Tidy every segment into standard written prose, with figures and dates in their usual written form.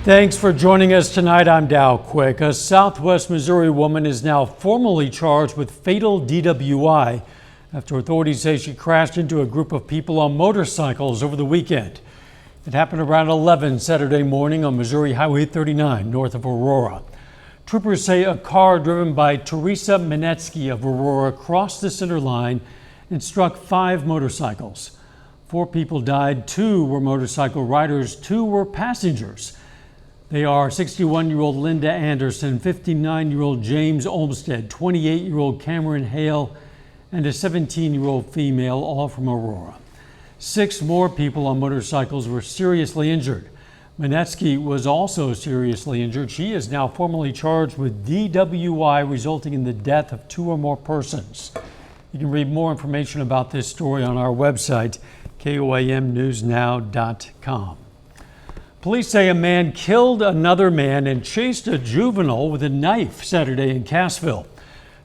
Thanks for joining us tonight. I'm Dow Quick. A Southwest Missouri woman is now formally charged with fatal DWI after authorities say she crashed into a group of people on motorcycles over the weekend. It happened around 11 Saturday morning on Missouri Highway 39 north of Aurora. Troopers say a car driven by Teresa Minetsky of Aurora crossed the center line and struck 5 motorcycles. 4 people died, 2 were motorcycle riders, 2 were passengers. They are 61-year-old Linda Anderson, 59-year-old James Olmstead, 28-year-old Cameron Hale, and a 17-year-old female, all from Aurora. 6 more people on motorcycles were seriously injured. Minetsky was also seriously injured. She is now formally charged with DWI, resulting in the death of 2 or more persons. You can read more information about this story on our website, KOAMnewsnow.com. Police say a man killed another man and chased a juvenile with a knife Saturday in Cassville.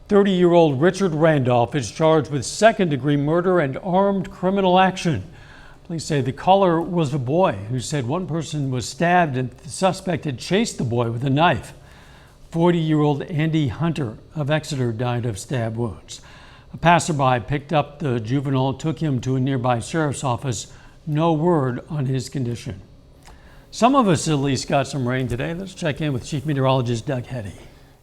30-year-old Richard Randolph is charged with second-degree murder and armed criminal action. Police say the caller was a boy who said one person was stabbed and the suspect had chased the boy with a knife. 40-year-old Andy Hunter of Exeter died of stab wounds. A passerby picked up the juvenile and took him to a nearby sheriff's office. No word on his condition. Some of us at least got some rain today. Let's check in with Chief Meteorologist Doug Heddy.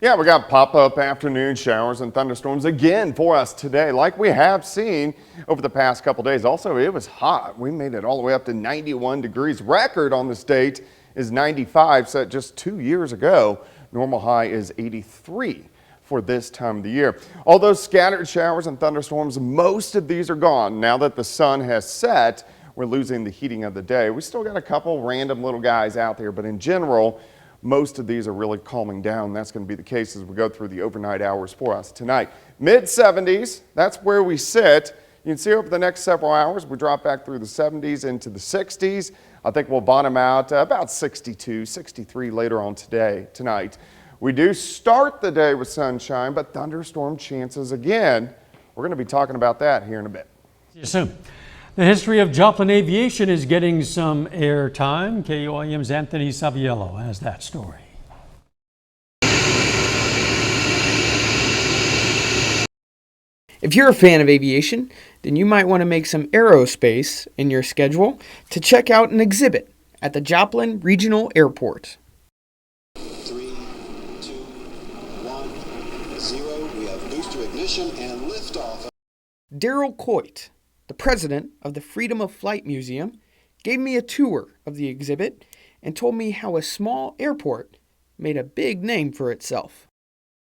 Yeah, we got pop-up afternoon showers and thunderstorms again for us today, like we have seen over the past couple days. Also, it was hot. We made it all the way up to 91 degrees. Record on this date is 95, set just 2 years ago. Normal high is 83 for this time of the year. Although scattered showers and thunderstorms, most of these are gone. Now that the sun has set, we're losing the heating of the day. We still got a couple random little guys out there, but in general, most of these are really calming down. That's going to be the case as we go through the overnight hours for us tonight. Mid-70s, that's where we sit. You can see over the next several hours, we drop back through the 70s into the 60s. I think we'll bottom out about 62, 63 later on tonight. We do start the day with sunshine, but thunderstorm chances again. We're going to be talking about that here in a bit. See you soon. The history of Joplin aviation is getting some airtime. KOAM's Anthony Saviello has that story. If you're a fan of aviation, then you might want to make some aerospace in your schedule to check out an exhibit at the Joplin Regional Airport. 3, 2, 1, 0. We have booster ignition and liftoff. Daryl Coit, the president of the Freedom of Flight Museum, gave me a tour of the exhibit and told me how a small airport made a big name for itself.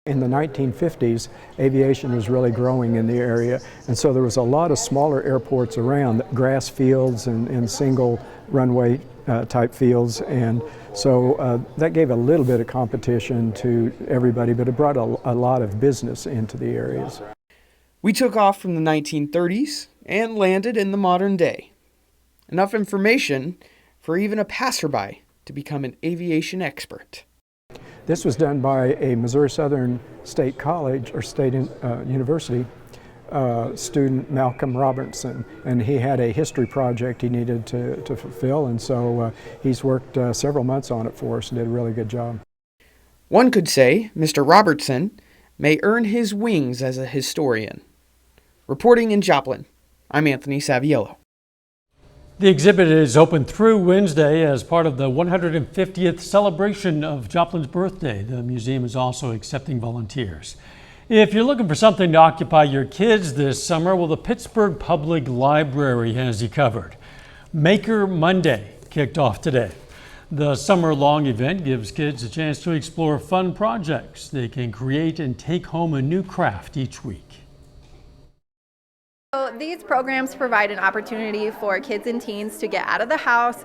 In the 1950s, aviation was really growing in the area, and so there was a lot of smaller airports around, grass fields and single runway type fields, and so that gave a little bit of competition to everybody, but it brought a lot of business into the areas. We took off from the 1930s and landed in the modern day. Enough information for even a passerby to become an aviation expert. This was done by a Missouri Southern State College or State University student, Malcolm Robertson, and he had a history project he needed to fulfill, and so he's worked several months on it for us and did a really good job. One could say Mr. Robertson may earn his wings as a historian. Reporting in Joplin, I'm Anthony Saviello. The exhibit is open through Wednesday as part of the 150th celebration of Joplin's birthday. The museum is also accepting volunteers. If you're looking for something to occupy your kids this summer, well, the Pittsburgh Public Library has you covered. Maker Monday kicked off today. The summer-long event gives kids a chance to explore fun projects. They can create and take home a new craft each week. So these programs provide an opportunity for kids and teens to get out of the house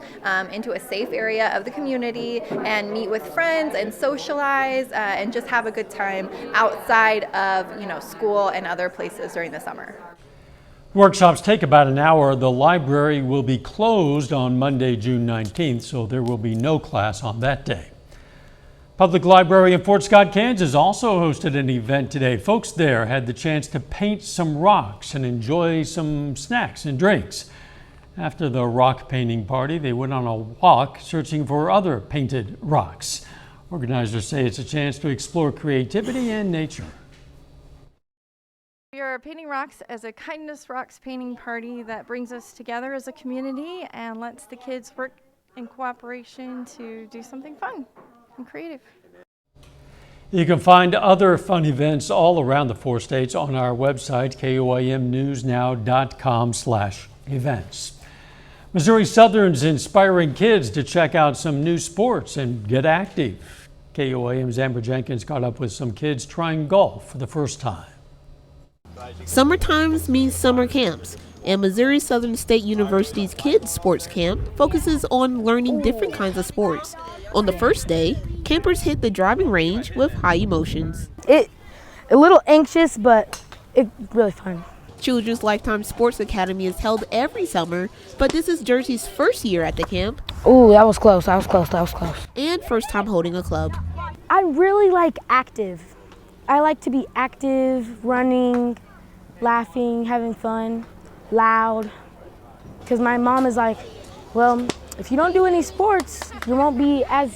into a safe area of the community and meet with friends and socialize and just have a good time outside of school and other places during the summer. Workshops take about an hour. The library will be closed on Monday, June 19th, so there will be no class on that day. Public Library in Fort Scott, Kansas also hosted an event today. Folks there had the chance to paint some rocks and enjoy some snacks and drinks. After the rock painting party, they went on a walk searching for other painted rocks. Organizers say it's a chance to explore creativity and nature. We are painting rocks as a kindness rocks painting party that brings us together as a community and lets the kids work in cooperation to do something fun and creative. You can find other fun events all around the 4 states on our website, koamnewsnow.com/events. Missouri Southern's inspiring kids to check out some new sports and get active. KOAM's Amber Jenkins caught up with some kids trying golf for the first time. Summer times means summer camps, and Missouri Southern State University's Kids Sports Camp focuses on learning different kinds of sports. On the first day, campers hit the driving range with high emotions. A little anxious, but it's really fun. Children's Lifetime Sports Academy is held every summer, but this is Jersey's first year at the camp. Ooh, that was close. And first time holding a club. I really like active. I like to be active, running, laughing, having fun, loud. Because my mom is like, well, if you don't do any sports, you won't be as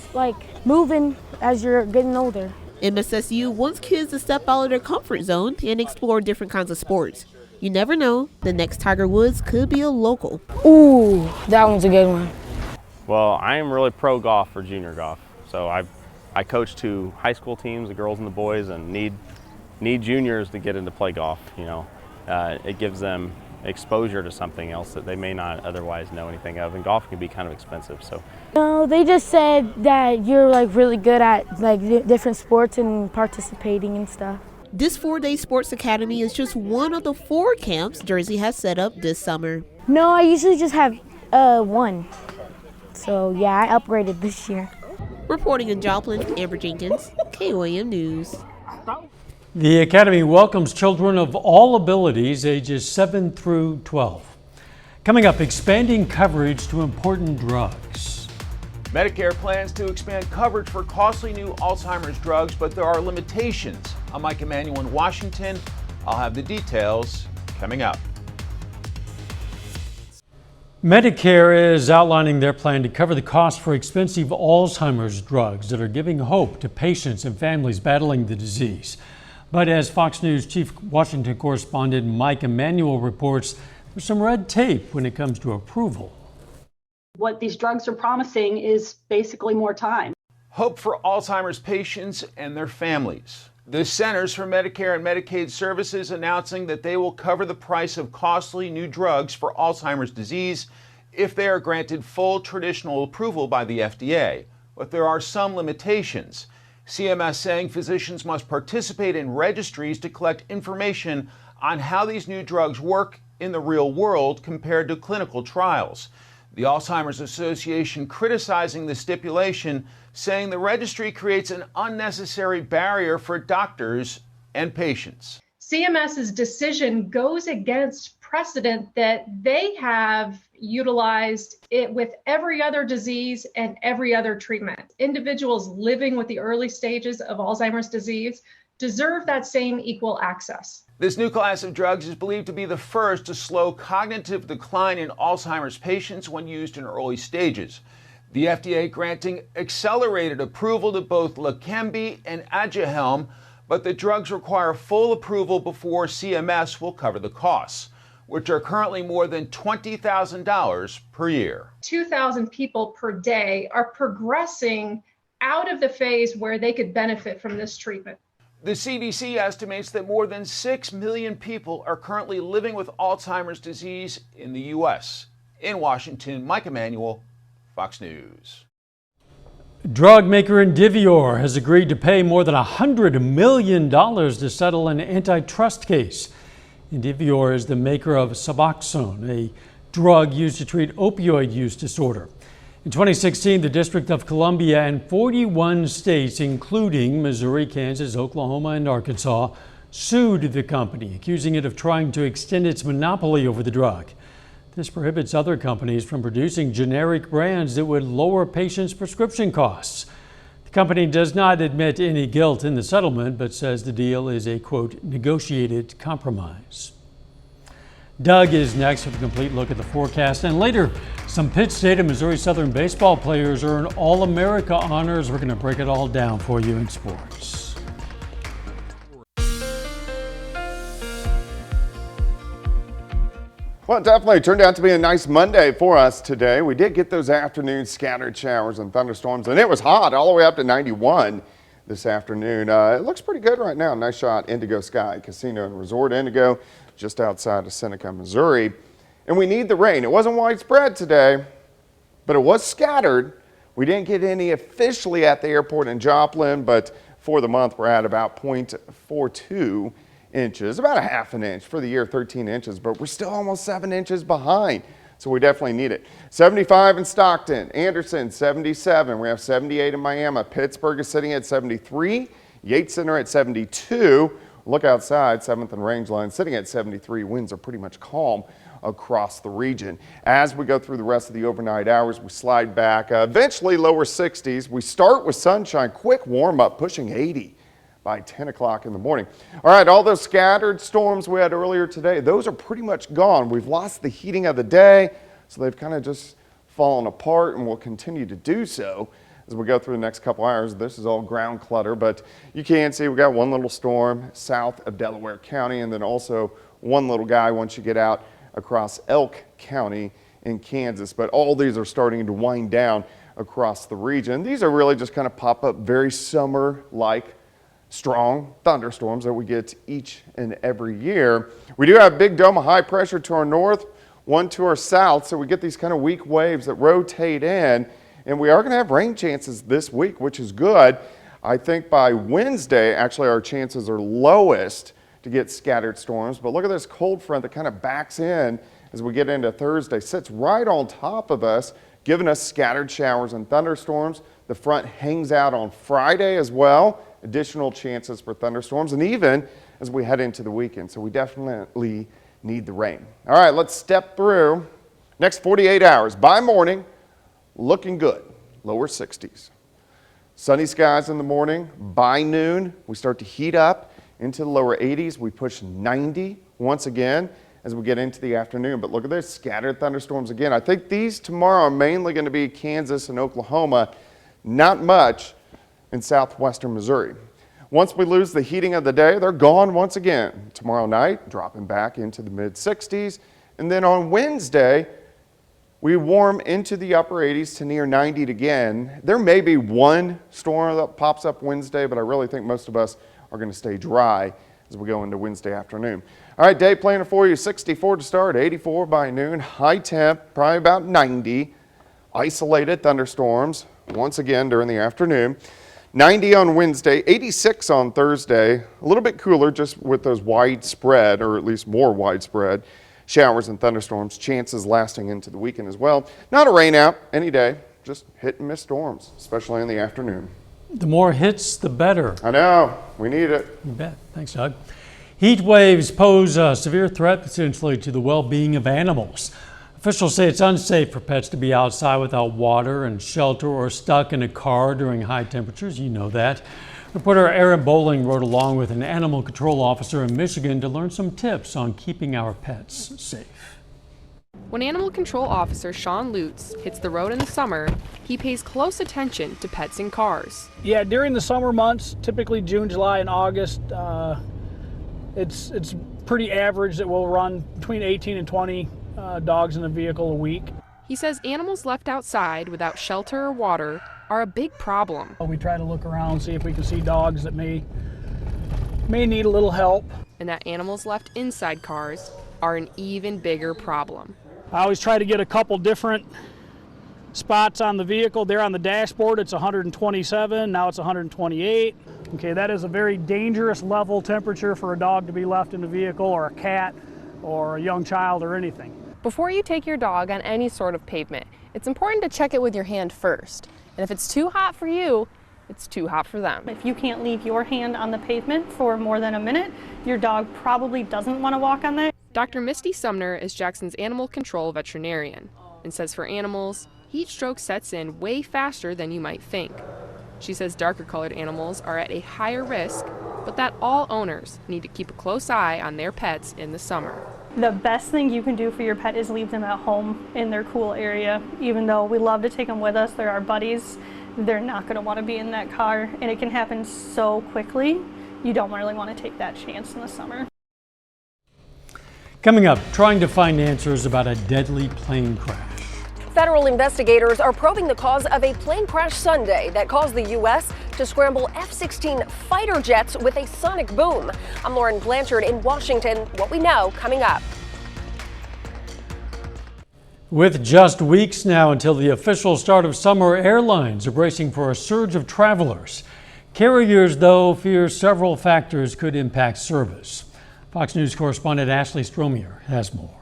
moving as you're getting older. MSSU wants kids to step out of their comfort zone and explore different kinds of sports. You never know, the next Tiger Woods could be a local. Ooh, that one's a good one. Well, I am really pro golf for junior golf. So I coach 2 high school teams, the girls and the boys, and need juniors to get into play golf. It gives them exposure to something else that they may not otherwise know anything of, and golf can be kind of expensive. So no, they just said that you're really good at different sports and participating and stuff. This 4-day sports academy is just one of the 4 camps Jersey has set up this summer. No, I usually just have 1. So yeah, I upgraded this year. Reporting in Joplin, Amber Jenkins, KOAM News. The Academy welcomes children of all abilities, ages 7 through 12. Coming up, expanding coverage to important drugs. Medicare plans to expand coverage for costly new Alzheimer's drugs, but there are limitations. I'm Mike Emanuel in Washington. I'll have the details coming up. Medicare is outlining their plan to cover the cost for expensive Alzheimer's drugs that are giving hope to patients and families battling the disease. But as Fox News Chief Washington correspondent Mike Emanuel reports, there's some red tape when it comes to approval. What these drugs are promising is basically more time. Hope for Alzheimer's patients and their families. The Centers for Medicare and Medicaid Services announcing that they will cover the price of costly new drugs for Alzheimer's disease if they are granted full traditional approval by the FDA. But there are some limitations. CMS saying physicians must participate in registries to collect information on how these new drugs work in the real world compared to clinical trials. The Alzheimer's Association criticizing the stipulation, saying the registry creates an unnecessary barrier for doctors and patients. CMS's decision goes against precedent that they have utilized it with every other disease and every other treatment. Individuals living with the early stages of Alzheimer's disease deserve that same equal access. This new class of drugs is believed to be the first to slow cognitive decline in Alzheimer's patients when used in early stages. The FDA granting accelerated approval to both Leqembi and Aduhelm, but the drugs require full approval before CMS will cover the costs, which are currently more than $20,000 per year. 2,000 people per day are progressing out of the phase where they could benefit from this treatment. The CDC estimates that more than 6 million people are currently living with Alzheimer's disease in the U.S. In Washington, Mike Emanuel, Fox News. Drug maker Indivior has agreed to pay more than $100 million to settle an antitrust case. Indivior is the maker of Suboxone, a drug used to treat opioid use disorder. In 2016, the District of Columbia and 41 states, including Missouri, Kansas, Oklahoma, and Arkansas, sued the company, accusing it of trying to extend its monopoly over the drug. This prohibits other companies from producing generic brands that would lower patients' prescription costs. The company does not admit any guilt in the settlement, but says the deal is a, quote, negotiated compromise. Doug is next with a complete look at the forecast. And later, some Pitt State and Missouri Southern baseball players earn All-America honors. We're going to break it all down for you in sports. Well, it definitely turned out to be a nice Monday for us today. We did get those afternoon scattered showers and thunderstorms, and it was hot all the way up to 91 this afternoon. It looks pretty good right now. Nice shot, Indigo Sky Casino and Resort Indigo, just outside of Seneca, Missouri. And we need the rain. It wasn't widespread today, but it was scattered. We didn't get any officially at the airport in Joplin, but for the month we're at about 0.42 inches, about a half an inch. For the year, 13 inches, but we're still almost 7 inches behind. So we definitely need it. 75 in Stockton, Anderson 77. We have 78 in Miami. Pittsburgh is sitting at 73. Yates Center at 72. Look outside, 7th and Rangeline sitting at 73. Winds are pretty much calm across the region. As we go through the rest of the overnight hours, we slide back, eventually lower 60s. We start with sunshine, quick warm up, pushing 80 by 10 o'clock in the morning. All right, all those scattered storms we had earlier today, those are pretty much gone. We've lost the heating of the day, so they've kind of just fallen apart and will continue to do so as we go through the next couple hours. This is all ground clutter, but you can see we got one little storm south of Delaware County, and then also one little guy once you get out across Elk County in Kansas. But all these are starting to wind down across the region. These are really just kind of pop up very summer-like strong thunderstorms that we get each and every year. We do have a big dome of high pressure to our north, one to our south, so we get these kind of weak waves that rotate in, and we are going to have rain chances this week, which is good. I think by Wednesday, actually, our chances are lowest to get scattered storms, but look at this cold front that kind of backs in as we get into Thursday, sits right on top of us, giving us scattered showers and thunderstorms. The front hangs out on Friday as well. Additional chances for thunderstorms, and even as we head into the weekend. So we definitely need the rain. All right, let's step through next 48 hours. By morning, looking good, lower 60s. Sunny skies in the morning. By noon, we start to heat up into the lower 80s. We push 90 once again as we get into the afternoon. But look at this, scattered thunderstorms again. I think these tomorrow are mainly going to be Kansas and Oklahoma. Not much in southwestern Missouri. Once we lose the heating of the day, they're gone once again. Tomorrow night, dropping back into the mid-60s. And then on Wednesday, we warm into the upper 80s to near 90 again. There may be one storm that pops up Wednesday, but I really think most of us are going to stay dry as we go into Wednesday afternoon. All right, day planner for you, 64 to start, 84 by noon. High temp, probably about 90. Isolated thunderstorms once again during the afternoon. 90 on Wednesday, 86 on Thursday, a little bit cooler just with those widespread, or at least more widespread, showers and thunderstorms, chances lasting into the weekend as well. Not a rain out any day, just hit and miss storms, especially in the afternoon. The more hits, the better. I know, we need it. You bet. Thanks, Doug. Heat waves pose a severe threat potentially to the well-being of animals. Officials say it's unsafe for pets to be outside without water and shelter or stuck in a car during high temperatures. You know that. Reporter Aaron Bowling rode along with an animal control officer in Michigan to learn some tips on keeping our pets safe. When animal control officer Sean Lutz hits the road in the summer, he pays close attention to pets in cars. Yeah, during the summer months, typically June, July, and August, it's pretty average that we'll run between 18 and 20 dogs in a vehicle a week. He says animals left outside without shelter or water are a big problem. We try to look around, see if we can see dogs that may need a little help. And that animals left inside cars are an even bigger problem. I always try to get a couple different spots on the vehicle. There on the dashboard, it's 127, now it's 128. Okay, that is a very dangerous level temperature for a dog to be left in the vehicle, or a cat, or a young child, or anything. Before you take your dog on any sort of pavement, it's important to check it with your hand first. And if it's too hot for you, it's too hot for them. If you can't leave your hand on the pavement for more than a minute, your dog probably doesn't want to walk on there. Dr. Misty Sumner is Jackson's animal control veterinarian and says for animals, heat stroke sets in way faster than you might think. She says darker colored animals are at a higher risk, but that all owners need to keep a close eye on their pets in the summer. The best thing you can do for your pet is leave them at home in their cool area. Even though we love to take them with us, they're our buddies, they're not going to want to be in that car, and it can happen so quickly. You don't really want to take that chance in the summer. Coming up, trying to find answers about a deadly plane crash. Federal investigators are probing the cause of a plane crash Sunday that caused the U.S. to scramble F-16 fighter jets with a sonic boom. I'm Lauren Blanchard in Washington. What we know coming up. With just weeks now until the official start of summer, airlines are bracing for a surge of travelers. Carriers, though, fear several factors could impact service. Fox News correspondent Ashley Stromier has more.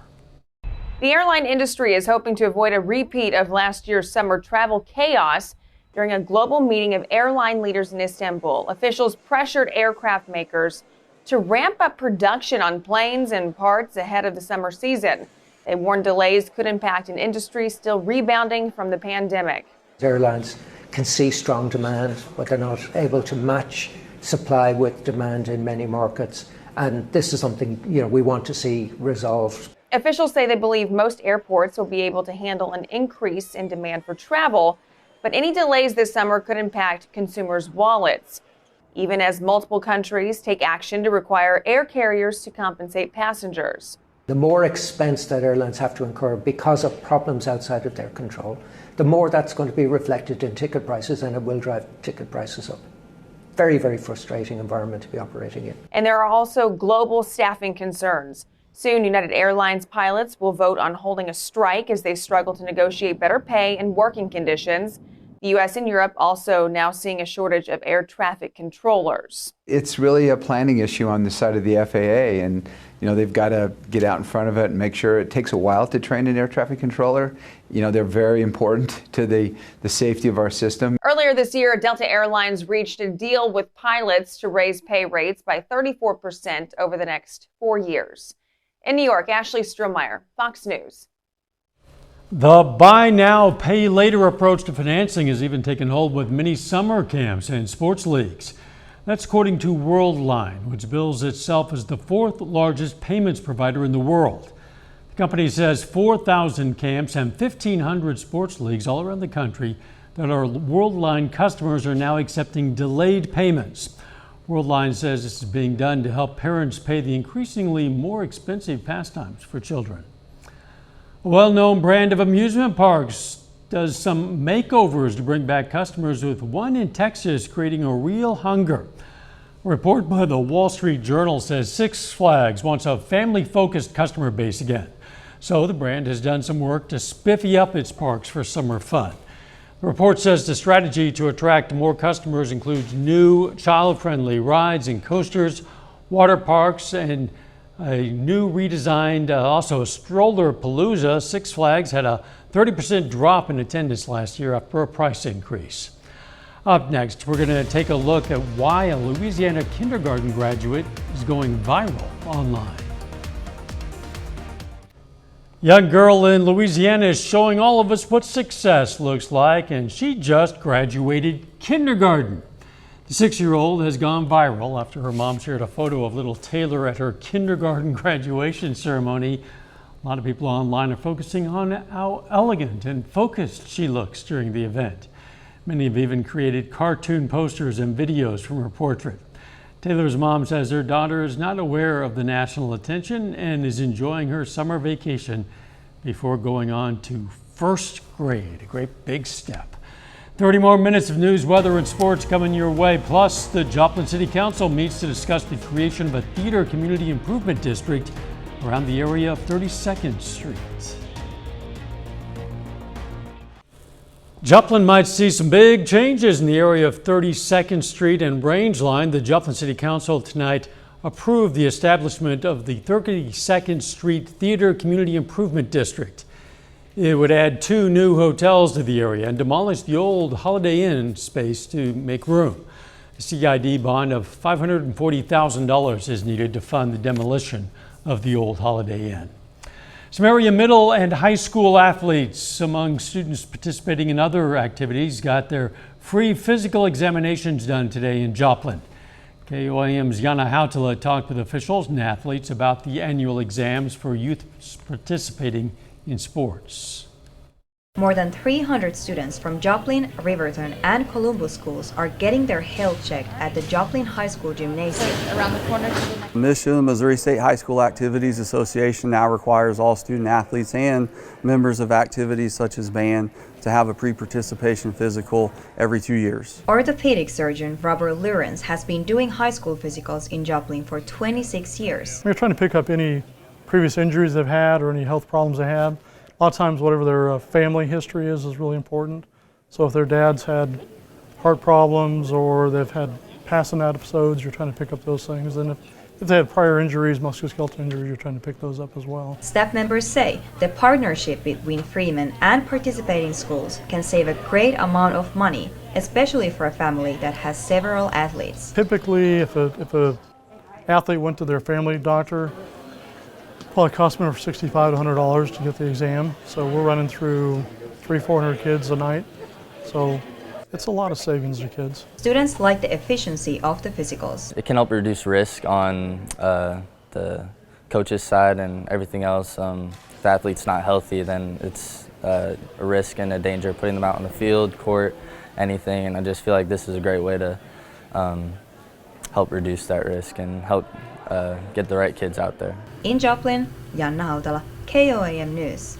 The airline industry is hoping to avoid a repeat of last year's summer travel chaos. During a global meeting of airline leaders in Istanbul, officials pressured aircraft makers to ramp up production on planes and parts ahead of the summer season. They warned delays could impact an industry still rebounding from the pandemic. Airlines can see strong demand, but they're not able to match supply with demand in many markets. And this is something, we want to see resolved. Officials say they believe most airports will be able to handle an increase in demand for travel, but any delays this summer could impact consumers' wallets, even as multiple countries take action to require air carriers to compensate passengers. The more expense that airlines have to incur because of problems outside of their control, the more that's going to be reflected in ticket prices, and it will drive ticket prices up. Very, very frustrating environment to be operating in. And there are also global staffing concerns. Soon, United Airlines pilots will vote on holding a strike as they struggle to negotiate better pay and working conditions. The U.S. and Europe also now seeing a shortage of air traffic controllers. It's really a planning issue on the side of the FAA, and they've got to get out in front of it and make sure. It takes a while to train an air traffic controller. They're very important to the safety of our system. Earlier this year, Delta Airlines reached a deal with pilots to raise pay rates by 34% over the next 4 years. In New York, Ashley Strohmeyer, Fox News. The buy now, pay later approach to financing has even taken hold with many summer camps and sports leagues. That's according to Worldline, which bills itself as the fourth largest payments provider in the world. The company says 4,000 camps and 1,500 sports leagues all around the country that are Worldline customers are now accepting delayed payments. Worldline says this is being done to help parents pay the increasingly more expensive pastimes for children. A well-known brand of amusement parks does some makeovers to bring back customers, with one in Texas creating a real hunger. A report by the Wall Street Journal says Six Flags wants a family-focused customer base again. So the brand has done some work to spiffy up its parks for summer fun. The report says the strategy to attract more customers includes new child-friendly rides and coasters, water parks, and a new redesigned also a stroller palooza. Six Flags had a 30% drop in attendance last year after a price increase. Up next, we're going to take a look at why a Louisiana kindergarten graduate is going viral online. Young girl in Louisiana is showing all of us what success looks like, and she just graduated kindergarten. The 6-year-old has gone viral after her mom shared a photo of little Taylor at her kindergarten graduation ceremony. A lot of people online are focusing on how elegant and focused she looks during the event. Many have even created cartoon posters and videos from her portrait. Taylor's mom says her daughter is not aware of the national attention and is enjoying her summer vacation before going on to first grade, a great big step. 30 more minutes of news, weather, and sports coming your way. Plus, the Joplin City Council meets to discuss the creation of a theater community improvement district around the area of 32nd Street. Joplin might see some big changes in the area of 32nd Street and Rangeline. The Joplin City Council tonight approved the establishment of the 32nd Street Theater Community Improvement District. It would add 2 new hotels to the area and demolish the old Holiday Inn space to make room. A CID bond of $540,000 is needed to fund the demolition of the old Holiday Inn. Some area middle and high school athletes among students participating in other activities got their free physical examinations done today in Joplin. KOAM's Yana Hautala talked with officials and athletes about the annual exams for youth participating in sports. More than 300 students from Joplin, Riverton, and Columbus schools are getting their health checked at the Joplin High School Gymnasium. Around the corner. The Missouri State High School Activities Association now requires all student athletes and members of activities such as band to have a pre-participation physical every 2 years. Orthopedic surgeon Robert Lawrence has been doing high school physicals in Joplin for 26 years. We're trying to pick up any previous injuries they've had or any health problems they have. A lot of times whatever their family history is really important. So if their dad's had heart problems or they've had passing out episodes, you're trying to pick up those things. And if they have prior injuries, musculoskeletal injuries, you're trying to pick those up as well. Staff members say the partnership between Freeman and participating schools can save a great amount of money, especially for a family that has several athletes. Typically, if a athlete went to their family doctor, probably cost me over $65 to $100 to get the exam. So we're running through 300-400 kids a night. So it's a lot of savings to kids. Students like the efficiency of the physicals. It can help reduce risk on the coach's side and everything else. If the athlete's not healthy, then it's a risk and a danger putting them out on the field, court, anything. And I just feel like this is a great way to help reduce that risk and help get the right kids out there. In Joplin, Yana Hautala, KOAM News.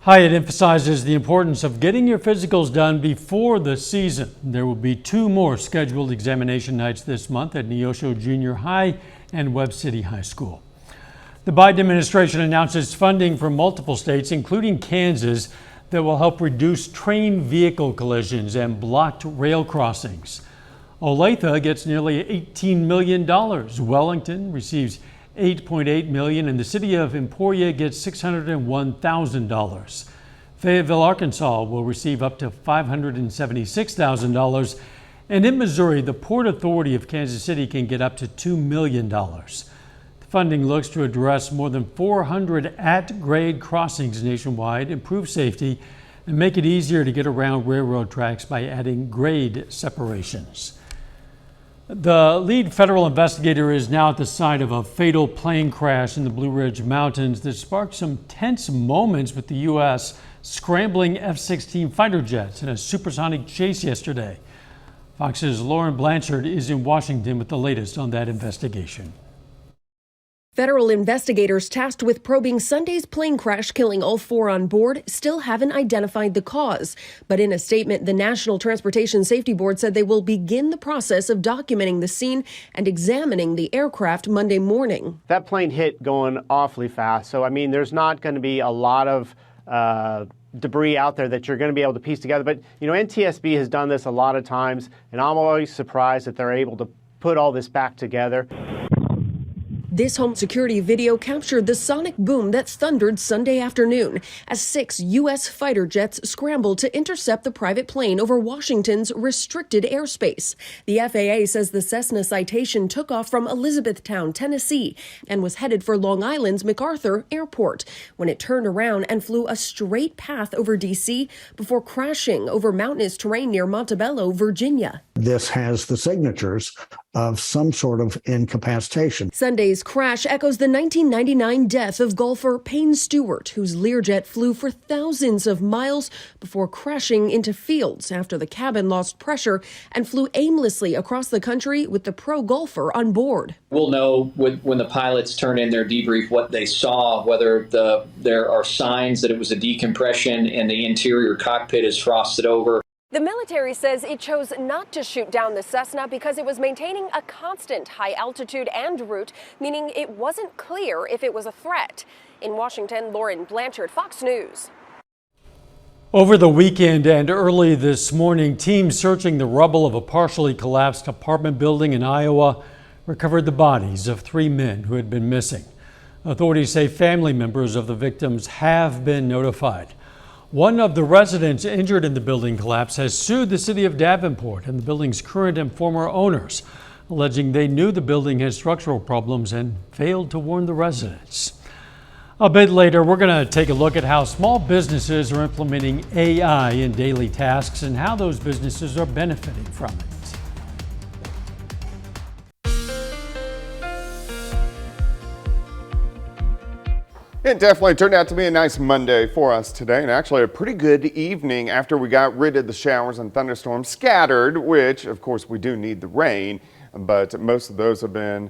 Hyatt emphasizes the importance of getting your physicals done before the season. There will be 2 more scheduled examination nights this month at Neosho Junior High and Webb City High School. The Biden administration announces funding from multiple states, including Kansas, that will help reduce train vehicle collisions and blocked rail crossings. Olathe gets nearly $18 million. Wellington receives $8.8 million, and the city of Emporia gets $601,000. Fayetteville, Arkansas will receive up to $576,000. And in Missouri, the Port Authority of Kansas City can get up to $2 million. The funding looks to address more than 400 at-grade crossings nationwide, improve safety, and make it easier to get around railroad tracks by adding grade separations. The lead federal investigator is now at the site of a fatal plane crash in the Blue Ridge Mountains that sparked some tense moments with the U.S. scrambling F-16 fighter jets in a supersonic chase yesterday. Fox's Lauren Blanchard is in Washington with the latest on that investigation. Federal investigators tasked with probing Sunday's plane crash killing all 4 on board still haven't identified the cause. But in a statement, the National Transportation Safety Board said they will begin the process of documenting the scene and examining the aircraft Monday morning. That plane hit going awfully fast, so I mean, there's not going to be a lot of debris out there that you're going to be able to piece together. But, you know, NTSB has done this a lot of times, and I'm always surprised that they're able to put all this back together. This home security video captured the sonic boom that thundered Sunday afternoon as 6 U.S. fighter jets scrambled to intercept the private plane over Washington's restricted airspace. The FAA says the Cessna Citation took off from Elizabethtown, Tennessee, and was headed for Long Island's MacArthur Airport when it turned around and flew a straight path over D.C. before crashing over mountainous terrain near Montebello, Virginia. This has the signatures of some sort of incapacitation. Sunday's crash echoes the 1999 death of golfer Payne Stewart, whose Learjet flew for thousands of miles before crashing into fields after the cabin lost pressure and flew aimlessly across the country with the pro golfer on board. We'll know when the pilots turn in their debrief what they saw, whether there are signs that it was a decompression and the interior cockpit is frosted over. The military says it chose not to shoot down the Cessna because it was maintaining a constant high altitude and route, meaning it wasn't clear if it was a threat. In Washington, Lauren Blanchard, Fox News. Over the weekend and early this morning, teams searching the rubble of a partially collapsed apartment building in Iowa recovered the bodies of 3 men who had been missing. Authorities say family members of the victims have been notified. One of the residents injured in the building collapse has sued the city of Davenport and the building's current and former owners, alleging they knew the building had structural problems and failed to warn the residents. A bit later, we're going to take a look at how small businesses are implementing AI in daily tasks and how those businesses are benefiting from it. It definitely turned out to be a nice Monday for us today, and actually a pretty good evening after we got rid of the showers and thunderstorms scattered, which of course we do need the rain, but most of those have been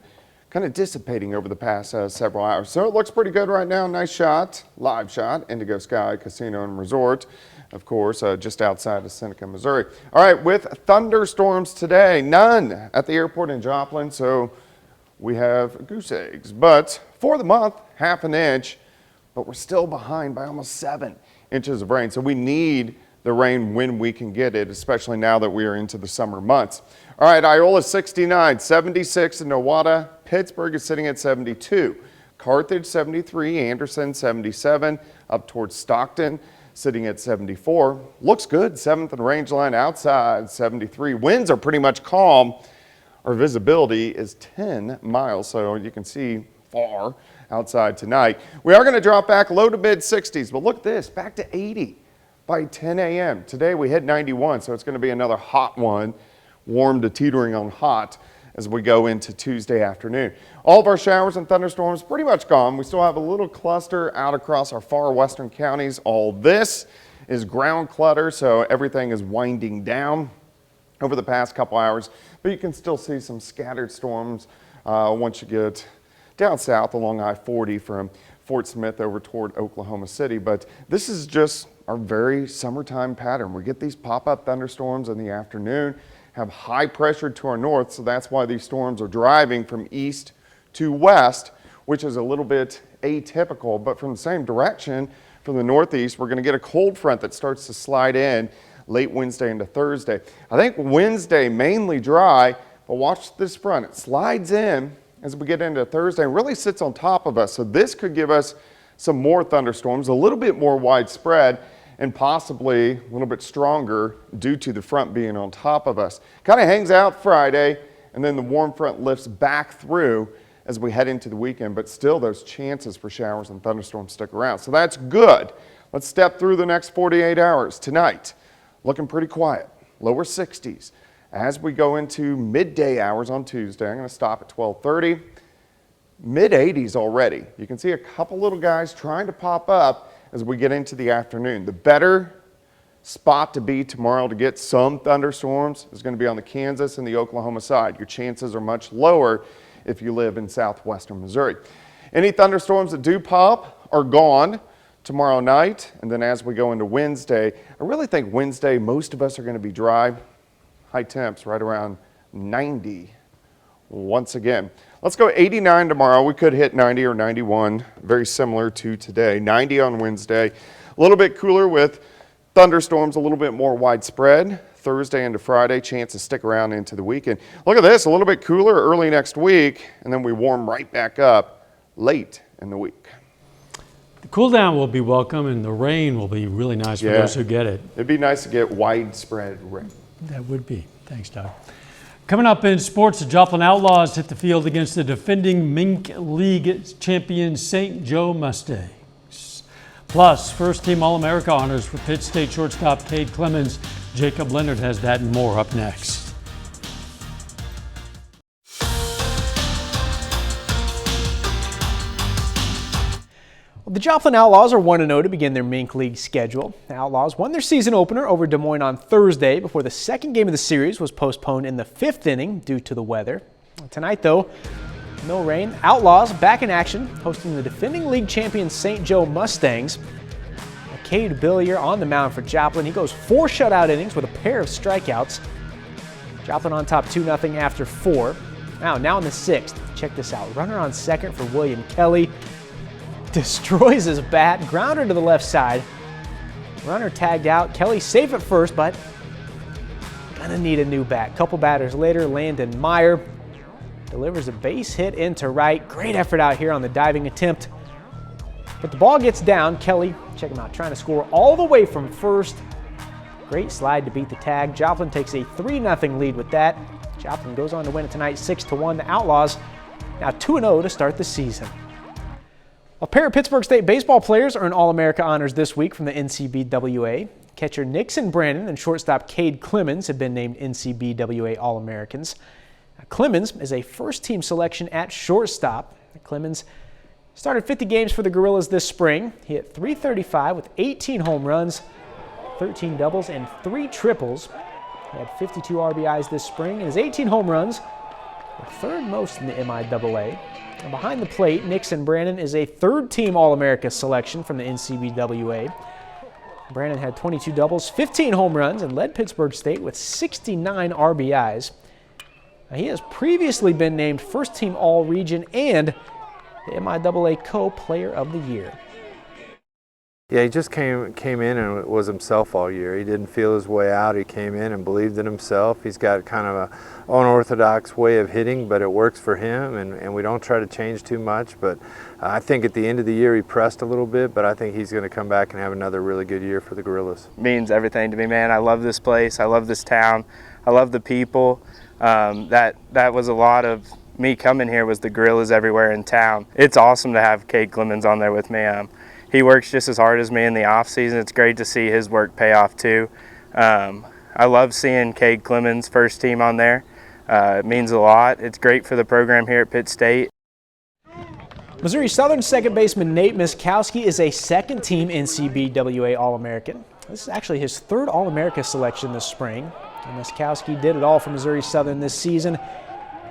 kind of dissipating over the past several hours. So it looks pretty good right now. Nice shot, live shot, Indigo Sky Casino and Resort, of course, just outside of Seneca, Missouri. All right, with thunderstorms today, none at the airport in Joplin, so we have goose eggs. But for the month, half an inch, but we're still behind by almost 7 inches of rain. So we need the rain when we can get it, especially now that we are into the summer months. All right, Iola 69, 76 in Nowata. Pittsburgh is sitting at 72. Carthage 73, Anderson 77, up towards Stockton sitting at 74. Looks good, 7th and range line outside 73. Winds are pretty much calm. Our visibility is 10 miles, so you can see far outside tonight. We are going to drop back low to mid 60s, but look at this, back to 80 by 10 a.m. Today we hit 91, so it's going to be another hot one, warm to teetering on hot as we go into Tuesday afternoon. All of our showers and thunderstorms pretty much gone. We still have a little cluster out across our far western counties. All this is ground clutter, so everything is winding down over the past couple hours, but you can still see some scattered storms once you get down south along I-40 from Fort Smith over toward Oklahoma City. But this is just our very summertime pattern. We get these pop-up thunderstorms in the afternoon, have high pressure to our north, so that's why these storms are driving from east to west, which is a little bit atypical. But from the same direction, from the northeast, we're going to get a cold front that starts to slide in late Wednesday into Thursday. I think Wednesday mainly dry, but watch this front. It slides in as we get into Thursday and really sits on top of us. So this could give us some more thunderstorms, a little bit more widespread and possibly a little bit stronger due to the front being on top of us. Kind of hangs out Friday, and then the warm front lifts back through as we head into the weekend, but still those chances for showers and thunderstorms stick around. So that's good. Let's step through the next 48 hours. Tonight, looking pretty quiet, lower 60s. As we go into midday hours on Tuesday, I'm going to stop at 12:30. Mid 80s already. You can see a couple little guys trying to pop up as we get into the afternoon. The better spot to be tomorrow to get some thunderstorms is going to be on the Kansas and the Oklahoma side. Your chances are much lower if you live in southwestern Missouri. Any thunderstorms that do pop are gone tomorrow night, and then as we go into Wednesday, I really think Wednesday most of us are going to be dry. High temps right around 90 once again. Let's go 89 tomorrow. We could hit 90 or 91, very similar to today. 90 on Wednesday. A little bit cooler with thunderstorms, a little bit more widespread. Thursday into Friday, chances stick around into the weekend. Look at this, a little bit cooler early next week, and then we warm right back up late in the week. The cool down will be welcome, and the rain will be really nice for those who get it. It'd be nice to get widespread rain. That would be. Thanks, Doug. Coming up in sports, the Joplin Outlaws hit the field against the defending Mink League champion St. Joe Mustangs. Plus, first-team All-America honors for Pitt State shortstop Cade Clemens. Jacob Leonard has that and more up next. The Joplin Outlaws are 1-0 to begin their Mink League schedule. The Outlaws won their season opener over Des Moines on Thursday before the second game of the series was postponed in the 5th inning due to the weather. Tonight, though, no rain. Outlaws back in action, hosting the defending league champion St. Joe Mustangs. Cade Billier on the mound for Joplin. He goes 4 shutout innings with a pair of strikeouts. Joplin on top 2-0 after 4. Now in the 6th, check this out. Runner on second for William Kelly. Destroys his bat, grounder to the left side. Runner tagged out. Kelly safe at first, but gonna need a new bat. Couple batters later, Landon Meyer delivers a base hit into right. Great effort out here on the diving attempt. But the ball gets down. Kelly, check him out, trying to score all the way from first. Great slide to beat the tag. Joplin takes a 3-0 lead with that. Joplin goes on to win it tonight 6-1. The Outlaws now 2-0 to start the season. A pair of Pittsburgh State baseball players earn All-America honors this week from the NCBWA. Catcher Nixon Brandon and shortstop Cade Clemens have been named NCBWA All-Americans. Clemens is a first-team selection at shortstop. Clemens Started 50 games for the Gorillas this spring. He hit .335 with 18 home runs, 13 doubles, and 3 triples. He had 52 RBIs this spring, and his 18 home runs were third most in the MIAA. And behind the plate, Nixon Brannon is a third-team All-America selection from the NCBWA. Brannon had 22 doubles, 15 home runs, and led Pittsburgh State with 69 RBIs. Now, he has previously been named first-team All-Region and the MIAA Co-Player of the Year. Yeah, he just came in and was himself all year. He didn't feel his way out. He came in and believed in himself. He's got kind of an unorthodox way of hitting, but it works for him, and we don't try to change too much. But I think at the end of the year he pressed a little bit, but I think he's going to come back and have another really good year for the Gorillas. It means everything to me, man. I love this place. I love this town. I love the people. That was a lot of me coming here was the Gorillas everywhere in town. It's awesome to have Cade Clemens on there with me. He works just as hard as me in the off season. It's great to see his work pay off too. I love seeing Cade Clemens first team on there. It means a lot. It's great for the program here at Pitt State. Missouri Southern second baseman Nate Miskowski is a second-team NCBWA All-American. This is actually his third All-America selection this spring. And Miskowski did it all for Missouri Southern this season.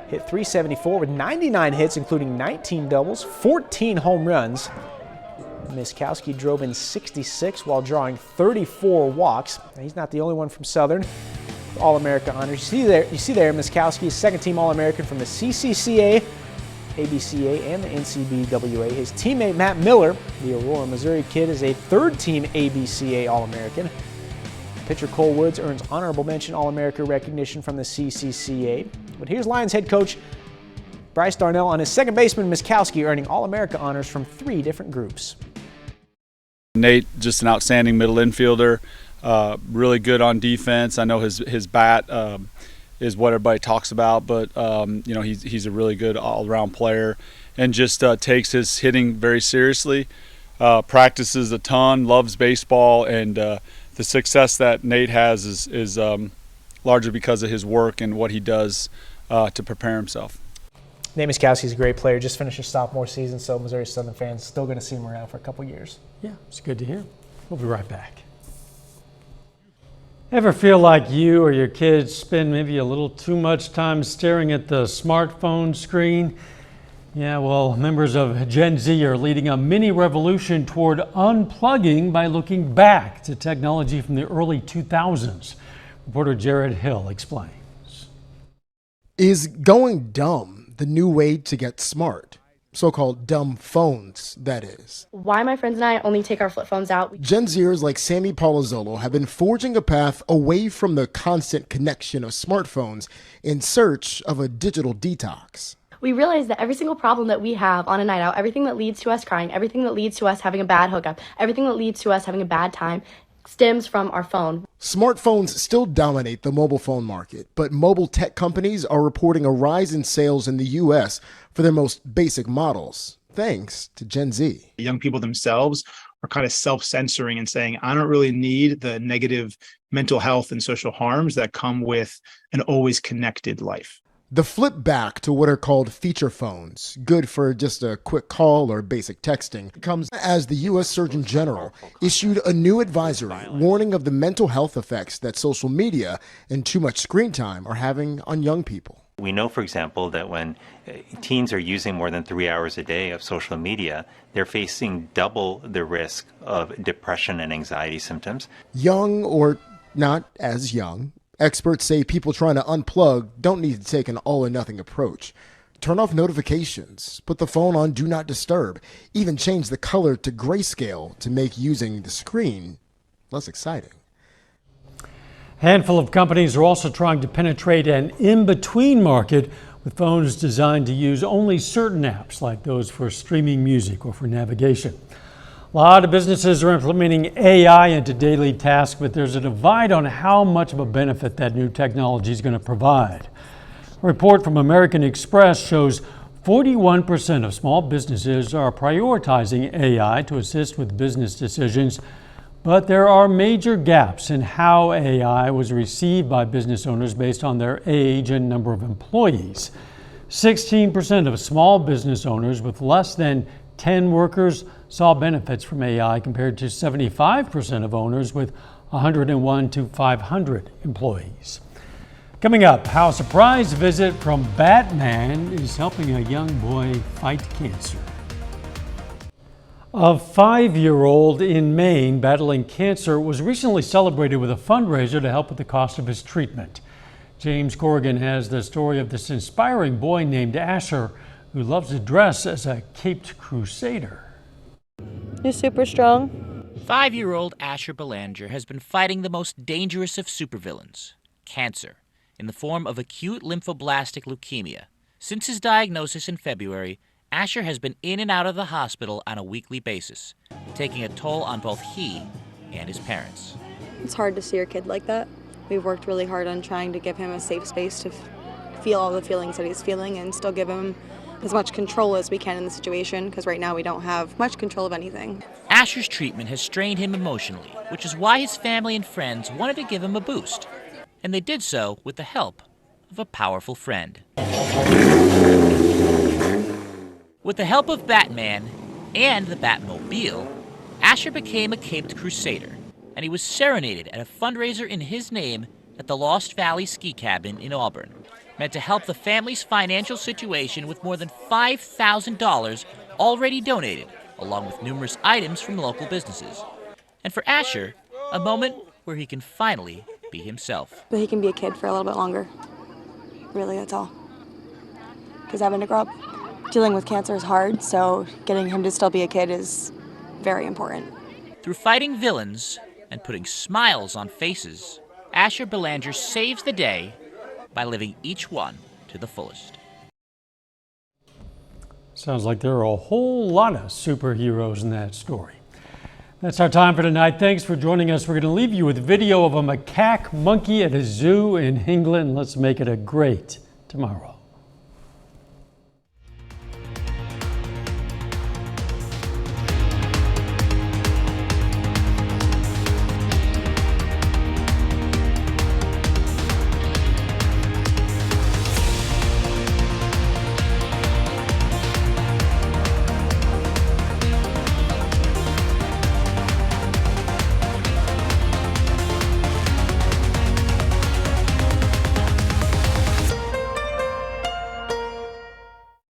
Hit .374 with 99 hits, including 19 doubles, 14 home runs. Miskowski drove in 66 while drawing 34 walks. Now, he's not the only one from Southern. All-America honors. You see there, Miskowski is second-team All-American from the CCCA, ABCA, and the NCBWA. His teammate Matt Miller, the Aurora, Missouri kid, is a third-team ABCA All-American. Pitcher Cole Woods earns honorable mention All-America recognition from the CCCA. But here's Lions head coach Bryce Darnell on his second baseman Miskowski earning All-America honors from 3 different groups. Nate, just an outstanding middle infielder, really good on defense. I know his bat is what everybody talks about, but you know, he's a really good all-around player and just takes his hitting very seriously, practices a ton, loves baseball, and the success that Nate has is largely because of his work and what he does to prepare himself. Nate Miskowski is a great player. Just finished his sophomore season, so Missouri Southern fans still going to see him around for a couple years. Yeah, it's good to hear. We'll be right back. Ever feel like you or your kids spend maybe a little too much time staring at the smartphone screen? Yeah, well, members of Gen Z are leading a mini revolution toward unplugging by looking back to technology from the early 2000s. Reporter Jared Hill explains. Is going dumb the new way to get smart? So-called dumb phones, that is. Why my friends and I only take our flip phones out. Gen Zers like Sammy Palazzolo have been forging a path away from the constant connection of smartphones in search of a digital detox. We realize that every single problem that we have on a night out, everything that leads to us crying, everything that leads to us having a bad hookup, everything that leads to us having a bad time, stems from our phone. Smartphones still dominate the mobile phone market, but mobile tech companies are reporting a rise in sales in the U.S. for their most basic models, thanks to Gen Z. Young people themselves are kind of self-censoring and saying, I don't really need the negative mental health and social harms that come with an always connected life. The flip back to what are called feature phones, good for just a quick call or basic texting, comes as the U.S. Surgeon General issued a new advisory warning of the mental health effects that social media and too much screen time are having on young people. We know, for example, that when teens are using more than 3 hours a day of social media, they're facing double the risk of depression and anxiety symptoms. Young or not as young, experts say people trying to unplug don't need to take an all-or-nothing approach. Turn off notifications, put the phone on Do Not Disturb, even change the color to grayscale to make using the screen less exciting. A handful of companies are also trying to penetrate an in-between market with phones designed to use only certain apps, like those for streaming music or for navigation. A lot of businesses are implementing AI into daily tasks, but there's a divide on how much of a benefit that new technology is going to provide. A report from American Express shows 41% of small businesses are prioritizing AI to assist with business decisions, but there are major gaps in how AI was received by business owners based on their age and number of employees. 16% of small business owners with less than 10 workers saw benefits from AI compared to 75% of owners with 101 to 500 employees. Coming up, how a surprise visit from Batman is helping a young boy fight cancer. A 5-year-old in Maine battling cancer was recently celebrated with a fundraiser to help with the cost of his treatment. James Corrigan has the story of this inspiring boy named Asher, who loves to dress as a caped crusader. He's super strong. 5-year-old Asher Belanger has been fighting the most dangerous of supervillains, cancer, in the form of acute lymphoblastic leukemia. Since his diagnosis in February, Asher has been in and out of the hospital on a weekly basis, taking a toll on both he and his parents. It's hard to see your kid like that. We've worked really hard on trying to give him a safe space to feel all the feelings that he's feeling and still give him as much control as we can in the situation, because right now we don't have much control of anything. Asher's treatment has strained him emotionally, which is why his family and friends wanted to give him a boost. And they did so with the help of a powerful friend. With the help of Batman and the Batmobile, Asher became a caped crusader, and he was serenaded at a fundraiser in his name at the Lost Valley Ski Cabin in Auburn, meant to help the family's financial situation with more than $5,000 already donated, along with numerous items from local businesses. And for Asher, a moment where he can finally be himself. But he can be a kid for a little bit longer. Really, that's all. Because having to grow up dealing with cancer is hard, so getting him to still be a kid is very important. Through fighting villains and putting smiles on faces, Asher Belanger saves the day by living each one to the fullest. Sounds like there are a whole lot of superheroes in that story. That's our time for tonight. Thanks for joining us. We're going to leave you with video of a macaque monkey at a zoo in England. Let's make it a great tomorrow.